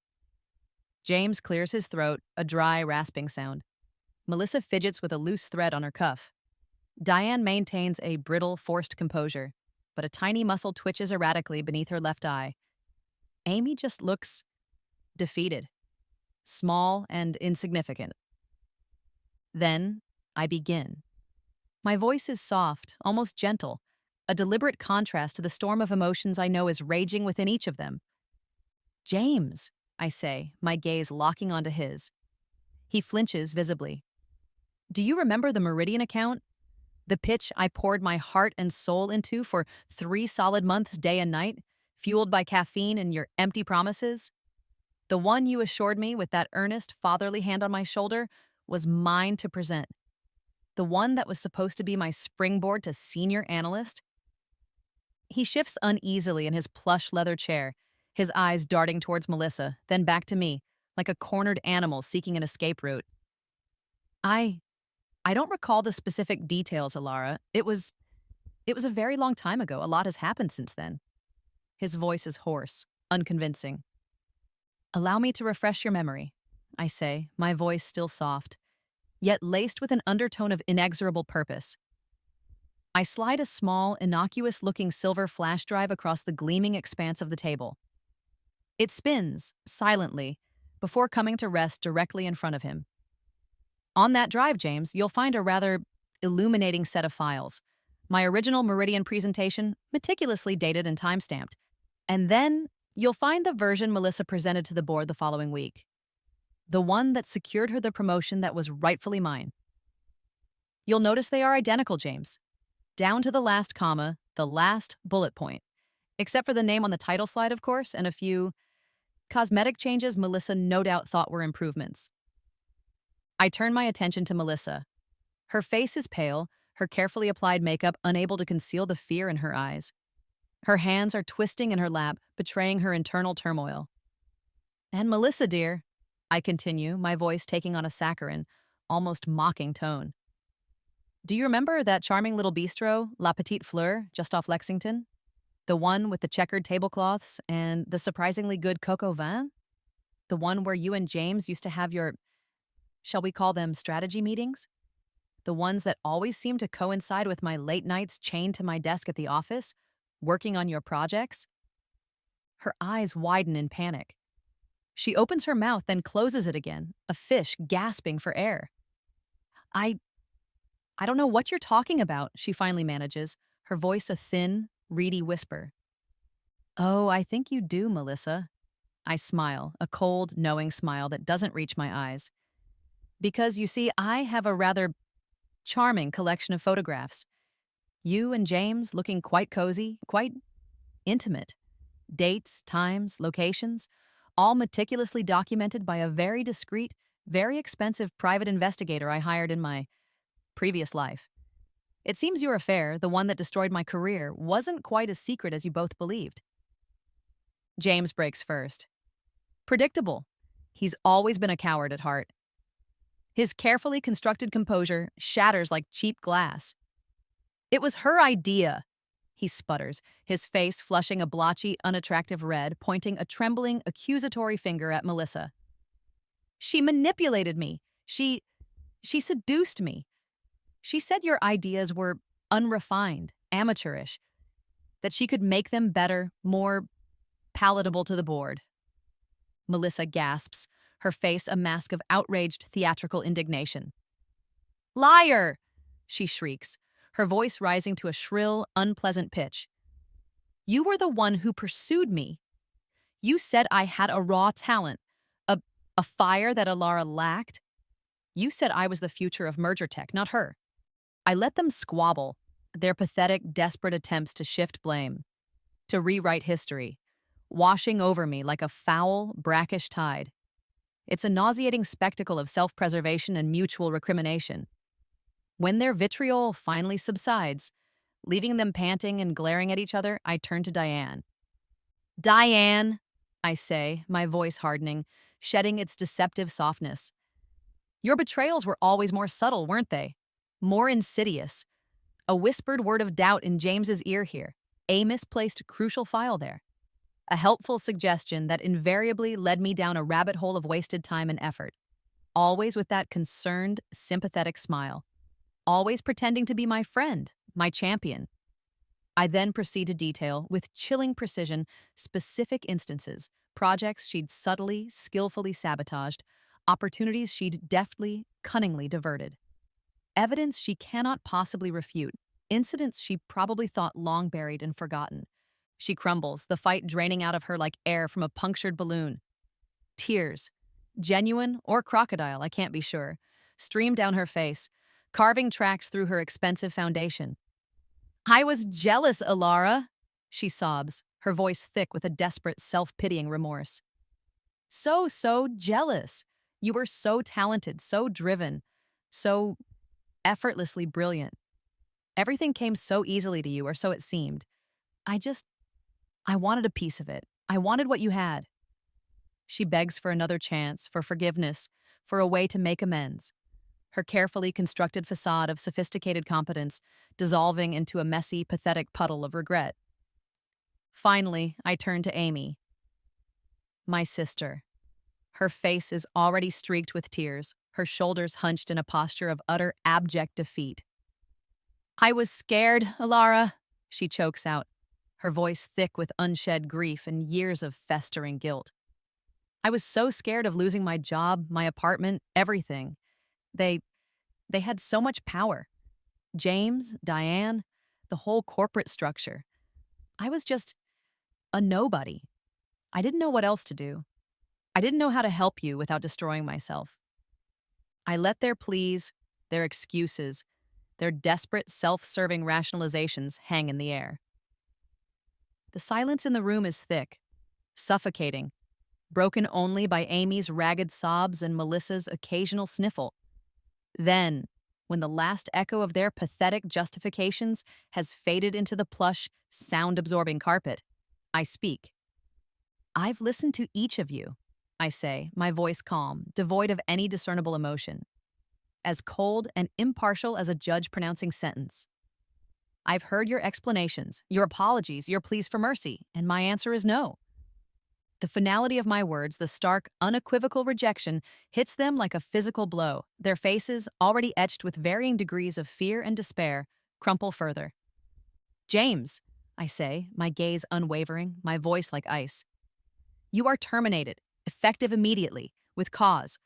James clears his throat, a dry, rasping sound. Melissa fidgets with a loose thread on her cuff. Diane maintains a brittle, forced composure, but a tiny muscle twitches erratically beneath her left eye. Amy just looks defeated, small and insignificant. Then I begin. My voice is soft, almost gentle, a deliberate contrast to the storm of emotions I know is raging within each of them. James, I say, my gaze locking onto his. He flinches visibly. Do you remember the Meridian account? The pitch I poured my heart and soul into for 3 solid months day and night, fueled by caffeine and your empty promises? The one you assured me with that earnest, fatherly hand on my shoulder was mine to present. The one that was supposed to be my springboard to senior analyst? He shifts uneasily in his plush leather chair, his eyes darting towards Melissa, then back to me, like a cornered animal seeking an escape route. I don't recall the specific details, Alara. It was a very long time ago. A lot has happened since then. His voice is hoarse, unconvincing. Allow me to refresh your memory, I say, my voice still soft, yet laced with an undertone of inexorable purpose. I slide a small, innocuous-looking silver flash drive across the gleaming expanse of the table. It spins, silently, before coming to rest directly in front of him. On that drive, James, you'll find a rather illuminating set of files. My original Meridian presentation, meticulously dated and time-stamped. And then you'll find the version Melissa presented to the board the following week. The one that secured her the promotion that was rightfully mine. You'll notice they are identical, James. Down to the last comma, the last bullet point. Except for the name on the title slide, of course, and a few cosmetic changes Melissa no doubt thought were improvements. I turn my attention to Melissa. Her face is pale, her carefully applied makeup unable to conceal the fear in her eyes. Her hands are twisting in her lap, betraying her internal turmoil. And Melissa, dear, I continue, my voice taking on a saccharine, almost mocking tone. Do you remember that charming little bistro, La Petite Fleur, just off Lexington? The one with the checkered tablecloths and the surprisingly good coq au vin? The one where you and James used to have your, shall we call them strategy meetings? The ones that always seem to coincide with my late nights chained to my desk at the office, working on your projects? Her eyes widen in panic. She opens her mouth, then closes it again, a fish gasping for air. I don't know what you're talking about, she finally manages, her voice a thin, reedy whisper. Oh, I think you do, Melissa. I smile, a cold, knowing smile that doesn't reach my eyes. Because, you see, I have a rather charming collection of photographs. You and James looking quite cozy, quite intimate. Dates, times, locations, all meticulously documented by a very discreet, very expensive private investigator I hired in my previous life. It seems your affair, the one that destroyed my career, wasn't quite as secret as you both believed. James breaks first. Predictable. He's always been a coward at heart. His carefully constructed composure shatters like cheap glass. It was her idea, he sputters, his face flushing a blotchy, unattractive red, pointing a trembling, accusatory finger at Melissa. She manipulated me. She seduced me. She said your ideas were unrefined, amateurish, that she could make them better, more palatable to the board. Melissa gasps, her face a mask of outraged theatrical indignation. Liar! She shrieks, her voice rising to a shrill, unpleasant pitch. You were the one who pursued me. You said I had a raw talent, a fire that Alara lacked. You said I was the future of merger tech, not her. I let them squabble, their pathetic, desperate attempts to shift blame, to rewrite history, washing over me like a foul, brackish tide. It's a nauseating spectacle of self-preservation and mutual recrimination. When their vitriol finally subsides, leaving them panting and glaring at each other, I turn to Diane. Diane, I say, my voice hardening, shedding its deceptive softness. Your betrayals were always more subtle, weren't they? More insidious. A whispered word of doubt in James's ear here. A misplaced crucial file there. A helpful suggestion that invariably led me down a rabbit hole of wasted time and effort. Always with that concerned, sympathetic smile. Always pretending to be my friend, my champion. I then proceed to detail, with chilling precision, specific instances, projects she'd subtly, skillfully sabotaged, opportunities she'd deftly, cunningly diverted. Evidence she cannot possibly refute, incidents she probably thought long buried and forgotten. She crumbles, the fight draining out of her like air from a punctured balloon. Tears, genuine or crocodile, I can't be sure, stream down her face, carving tracks through her expensive foundation. I was jealous, Alara, she sobs, her voice thick with a desperate, self-pitying remorse. So jealous. You were so talented, so driven, so effortlessly brilliant. Everything came so easily to you, or so it seemed. I wanted a piece of it. I wanted what you had. She begs for another chance, for forgiveness, for a way to make amends. Her carefully constructed facade of sophisticated competence dissolving into a messy, pathetic puddle of regret. Finally, I turn to Amy. My sister. Her face is already streaked with tears, her shoulders hunched in a posture of utter abject defeat. I was scared, Alara, she chokes out, her voice thick with unshed grief and years of festering guilt. I was so scared of losing my job, my apartment, everything. They had so much power. James, Diane, the whole corporate structure. I was just a nobody. I didn't know what else to do. I didn't know how to help you without destroying myself. I let their pleas, their excuses, their desperate self-serving rationalizations hang in the air. The silence in the room is thick, suffocating, broken only by Amy's ragged sobs and Melissa's occasional sniffle. Then, when the last echo of their pathetic justifications has faded into the plush, sound-absorbing carpet, I speak. I've listened to each of you, I say, my voice calm, devoid of any discernible emotion, as cold and impartial as a judge pronouncing sentence. I've heard your explanations, your apologies, your pleas for mercy, and my answer is no. The finality of my words, the stark, unequivocal rejection, hits them like a physical blow. Their faces, already etched with varying degrees of fear and despair, crumple further. James, I say, my gaze unwavering, my voice like ice. You are terminated, effective immediately, with cause,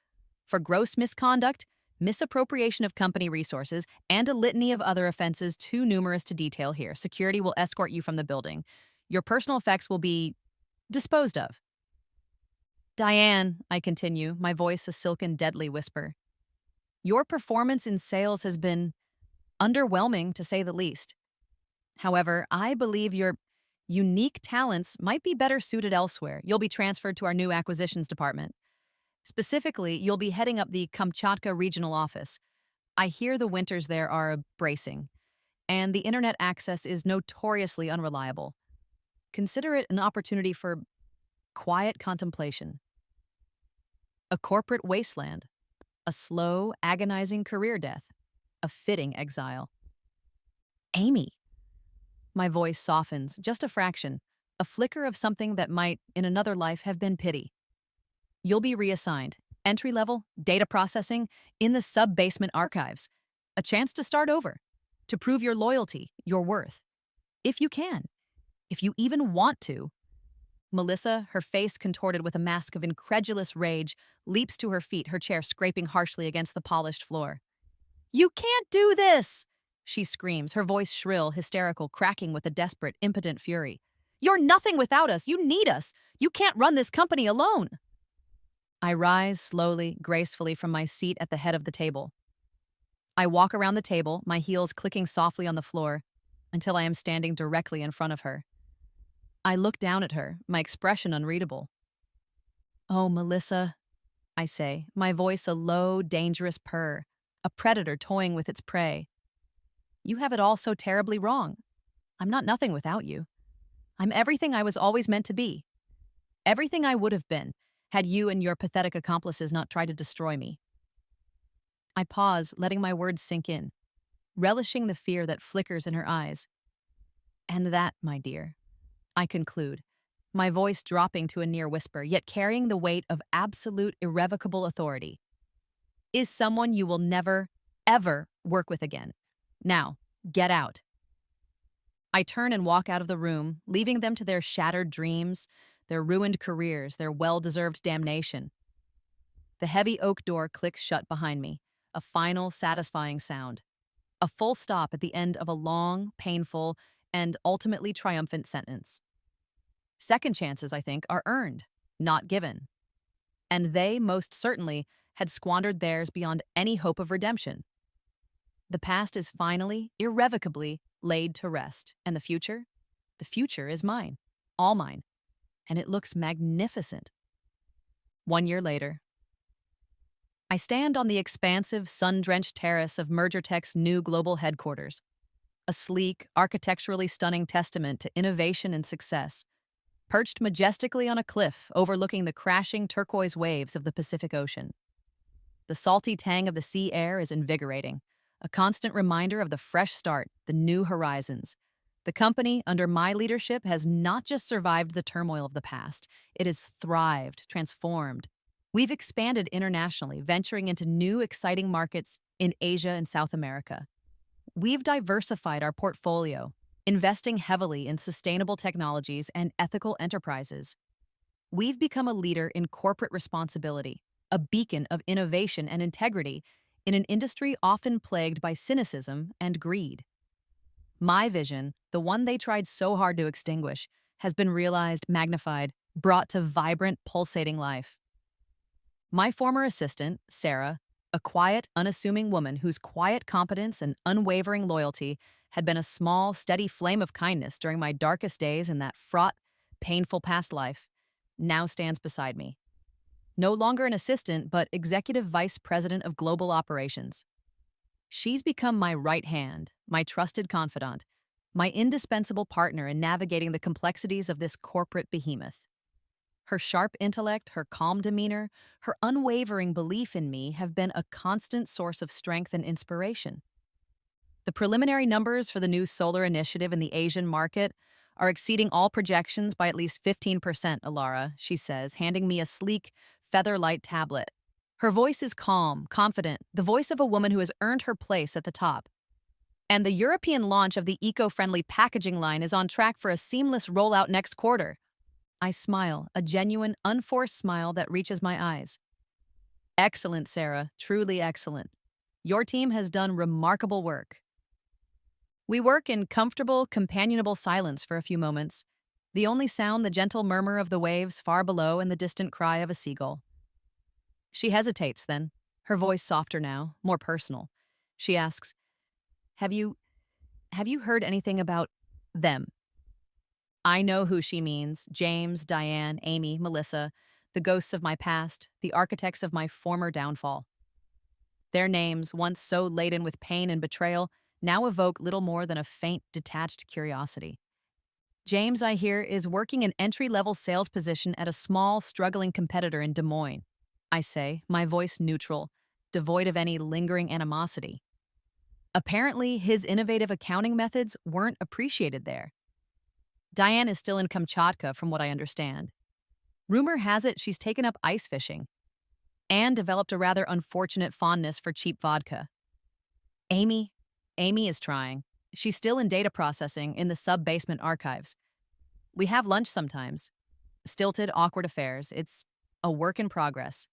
for gross misconduct, misappropriation of company resources, and a litany of other offenses too numerous to detail here. Security will escort you from the building. Your personal effects will be disposed of. Diane, I continue, my voice a silken, deadly whisper. Your performance in sales has been underwhelming, to say the least. However, I believe your unique talents might be better suited elsewhere. You'll be transferred to our new acquisitions department. Specifically, you'll be heading up the Kamchatka regional office. I hear the winters there are bracing, and the internet access is notoriously unreliable. Consider it an opportunity for quiet contemplation. A corporate wasteland, a slow, agonizing career death, a fitting exile. Amy. My voice softens, just a fraction, a flicker of something that might, in another life, have been pity. You'll be reassigned, entry level, data processing, in the sub-basement archives. A chance to start over, to prove your loyalty, your worth. If you can. If you even want to. Melissa, her face contorted with a mask of incredulous rage, leaps to her feet, her chair scraping harshly against the polished floor. You can't do this! She screams, her voice shrill, hysterical, cracking with a desperate, impotent fury. You're nothing without us. You need us. You can't run this company alone. I rise slowly, gracefully from my seat at the head of the table. I walk around the table, my heels clicking softly on the floor, until I am standing directly in front of her. I look down at her, my expression unreadable. Oh, Melissa, I say, my voice a low, dangerous purr, a predator toying with its prey. You have it all so terribly wrong. I'm not nothing without you. I'm everything I was always meant to be. Everything I would have been, had you and your pathetic accomplices not tried to destroy me. I pause, letting my words sink in, relishing the fear that flickers in her eyes. And that, my dear, I conclude, my voice dropping to a near whisper, yet carrying the weight of absolute, irrevocable authority, is someone you will never, ever work with again. Now, get out. I turn and walk out of the room, leaving them to their shattered dreams, their ruined careers, their well-deserved damnation. The heavy oak door clicks shut behind me, a final, satisfying sound. A full stop at the end of a long, painful, and ultimately triumphant sentence. Second chances, I think, are earned, not given. And they, most certainly, had squandered theirs beyond any hope of redemption. The past is finally, irrevocably, laid to rest. And the future? The future is mine. All mine. And it looks magnificent. 1 year later, I stand on the expansive, sun-drenched terrace of MergerTech's new global headquarters, a sleek, architecturally stunning testament to innovation and success, perched majestically on a cliff overlooking the crashing turquoise waves of the Pacific Ocean. The salty tang of the sea air is invigorating, a constant reminder of the fresh start, the new horizons. The company, under my leadership, has not just survived the turmoil of the past, it has thrived, transformed. We've expanded internationally, venturing into new, exciting markets in Asia and South America. We've diversified our portfolio, investing heavily in sustainable technologies and ethical enterprises. We've become a leader in corporate responsibility, a beacon of innovation and integrity in an industry often plagued by cynicism and greed. My vision, the one they tried so hard to extinguish, has been realized, magnified, brought to vibrant, pulsating life. My former assistant, Sarah, a quiet, unassuming woman whose quiet competence and unwavering loyalty had been a small, steady flame of kindness during my darkest days in that fraught, painful past life, now stands beside me. No longer an assistant, but Executive Vice President of Global Operations. She's become my right hand, my trusted confidant, my indispensable partner in navigating the complexities of this corporate behemoth. Her sharp intellect, her calm demeanor, her unwavering belief in me have been a constant source of strength and inspiration. The preliminary numbers for the new solar initiative in the Asian market are exceeding all projections by at least 15%, Alara, she says, handing me a sleek, feather-light tablet. Her voice is calm, confident, the voice of a woman who has earned her place at the top. And the European launch of the eco-friendly packaging line is on track for a seamless rollout next quarter. I smile, a genuine, unforced smile that reaches my eyes. Excellent, Sarah, truly excellent. Your team has done remarkable work. We work in comfortable, companionable silence for a few moments, the only sound the gentle murmur of the waves far below and the distant cry of a seagull. She hesitates then, her voice softer now, more personal. She asks, Have you heard anything about them? I know who she means: James, Diane, Amy, Melissa, the ghosts of my past, the architects of my former downfall. Their names, once so laden with pain and betrayal, now evoke little more than a faint, detached curiosity. James, I hear, is working an entry-level sales position at a small, struggling competitor in Des Moines. I say, my voice neutral, devoid of any lingering animosity. Apparently, his innovative accounting methods weren't appreciated there. Diane is still in Kamchatka, from what I understand. Rumor has it she's taken up ice fishing and developed a rather unfortunate fondness for cheap vodka. Amy is trying. She's still in data processing in the sub-basement archives. We have lunch sometimes. Stilted, awkward affairs. It's a work in progress.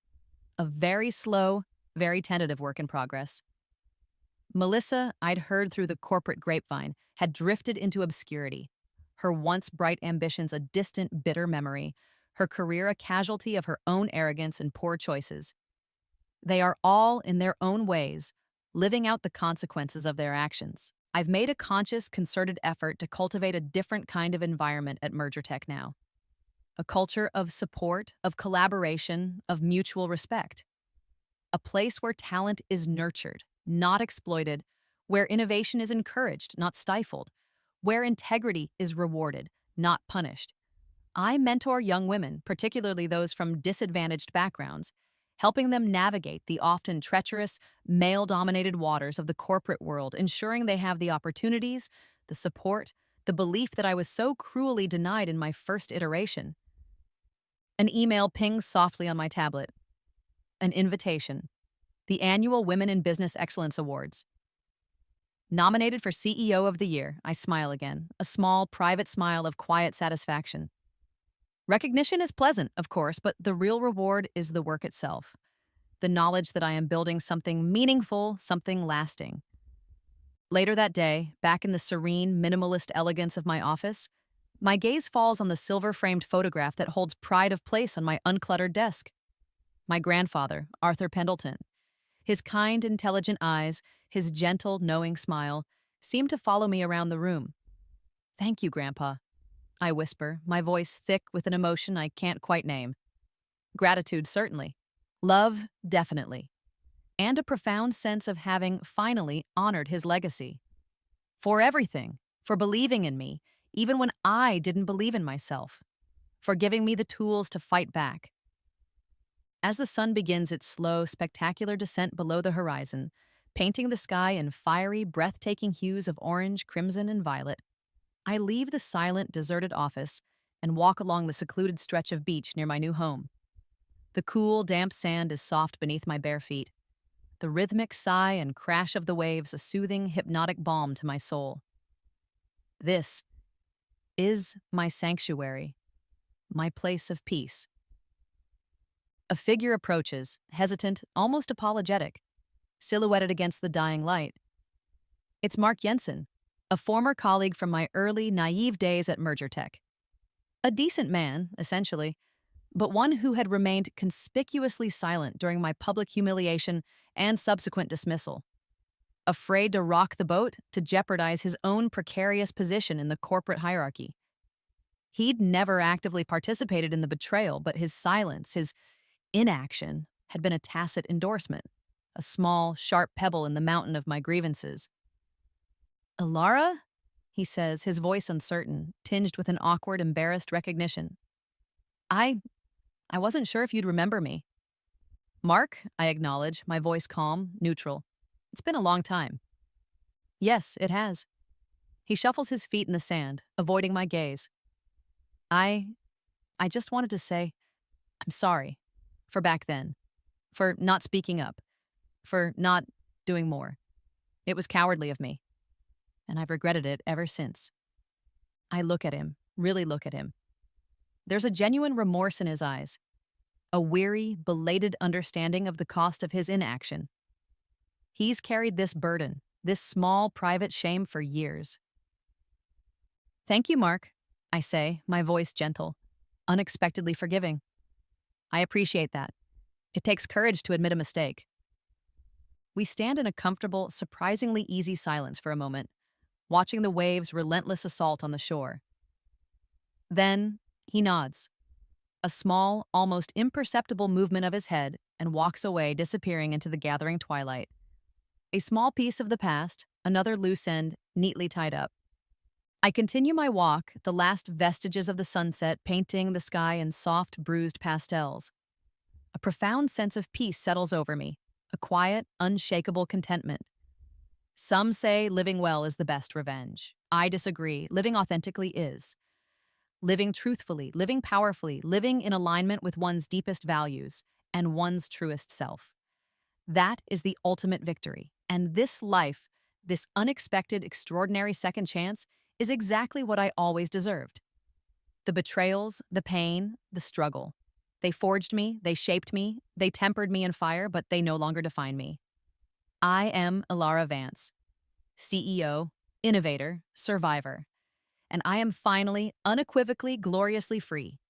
A very slow, very tentative work in progress. Melissa, I'd heard through the corporate grapevine, had drifted into obscurity. Her once bright ambitions a distant, bitter memory. Her career a casualty of her own arrogance and poor choices. They are all, in their own ways, living out the consequences of their actions. I've made a conscious, concerted effort to cultivate a different kind of environment at MergerTech now. A culture of support, of collaboration, of mutual respect. A place where talent is nurtured, not exploited, where innovation is encouraged, not stifled, where integrity is rewarded, not punished. I mentor young women, particularly those from disadvantaged backgrounds, helping them navigate the often treacherous, male-dominated waters of the corporate world, ensuring they have the opportunities, the support, the belief that I was so cruelly denied in my first iteration. An email pings softly on my tablet. An invitation. The annual Women in Business Excellence Awards. Nominated for CEO of the Year, I smile again, a small, private smile of quiet satisfaction. Recognition is pleasant, of course, but the real reward is the work itself. The knowledge that I am building something meaningful, something lasting. Later that day, back in the serene, minimalist elegance of my office, my gaze falls on the silver-framed photograph that holds pride of place on my uncluttered desk. My grandfather, Arthur Pendleton. His kind, intelligent eyes, his gentle, knowing smile, seem to follow me around the room. "Thank you, Grandpa," I whisper, my voice thick with an emotion I can't quite name. Gratitude, certainly. Love, definitely. And a profound sense of having finally honored his legacy. For everything, for believing in me, even when I didn't believe in myself. For giving me the tools to fight back. As the sun begins its slow, spectacular descent below the horizon, painting the sky in fiery, breathtaking hues of orange, crimson, and violet, I leave the silent, deserted office and walk along the secluded stretch of beach near my new home. The cool, damp sand is soft beneath my bare feet. The rhythmic sigh and crash of the waves a soothing, hypnotic balm to my soul. This is my sanctuary, my place of peace. A figure approaches, hesitant, almost apologetic, silhouetted against the dying light. It's Mark Jensen, a former colleague from my early, naive days at Tech. A decent man, essentially, but one who had remained conspicuously silent during my public humiliation and subsequent dismissal. Afraid to rock the boat, to jeopardize his own precarious position in the corporate hierarchy. He'd never actively participated in the betrayal, but his silence, his inaction, had been a tacit endorsement, a small, sharp pebble in the mountain of my grievances. "Alara?" he says, his voice uncertain, tinged with an awkward, embarrassed recognition. I wasn't sure if you'd remember me." "Mark," I acknowledge, my voice calm, neutral. "It's been a long time." "Yes, it has." He shuffles his feet in the sand, avoiding my gaze. I just wanted to say, I'm sorry. For back then. For not speaking up. For not doing more. It was cowardly of me. And I've regretted it ever since." I look at him, really look at him. There's a genuine remorse in his eyes. A weary, belated understanding of the cost of his inaction. He's carried this burden, this small, private shame for years. "Thank you, Mark," I say, my voice gentle, unexpectedly forgiving. "I appreciate that. It takes courage to admit a mistake." We stand in a comfortable, surprisingly easy silence for a moment, watching the waves' relentless assault on the shore. Then, he nods. A small, almost imperceptible movement of his head, and walks away, disappearing into the gathering twilight. A small piece of the past, another loose end, neatly tied up. I continue my walk, the last vestiges of the sunset painting the sky in soft, bruised pastels. A profound sense of peace settles over me, a quiet, unshakable contentment. Some say living well is the best revenge. I disagree. Living authentically is. Living truthfully, living powerfully, living in alignment with one's deepest values and one's truest self. That is the ultimate victory. And this life, this unexpected, extraordinary second chance, is exactly what I always deserved. The betrayals, the pain, the struggle. They forged me, they shaped me, they tempered me in fire, but they no longer define me. I am Alara Vance, CEO, innovator, survivor. And I am finally, unequivocally, gloriously free.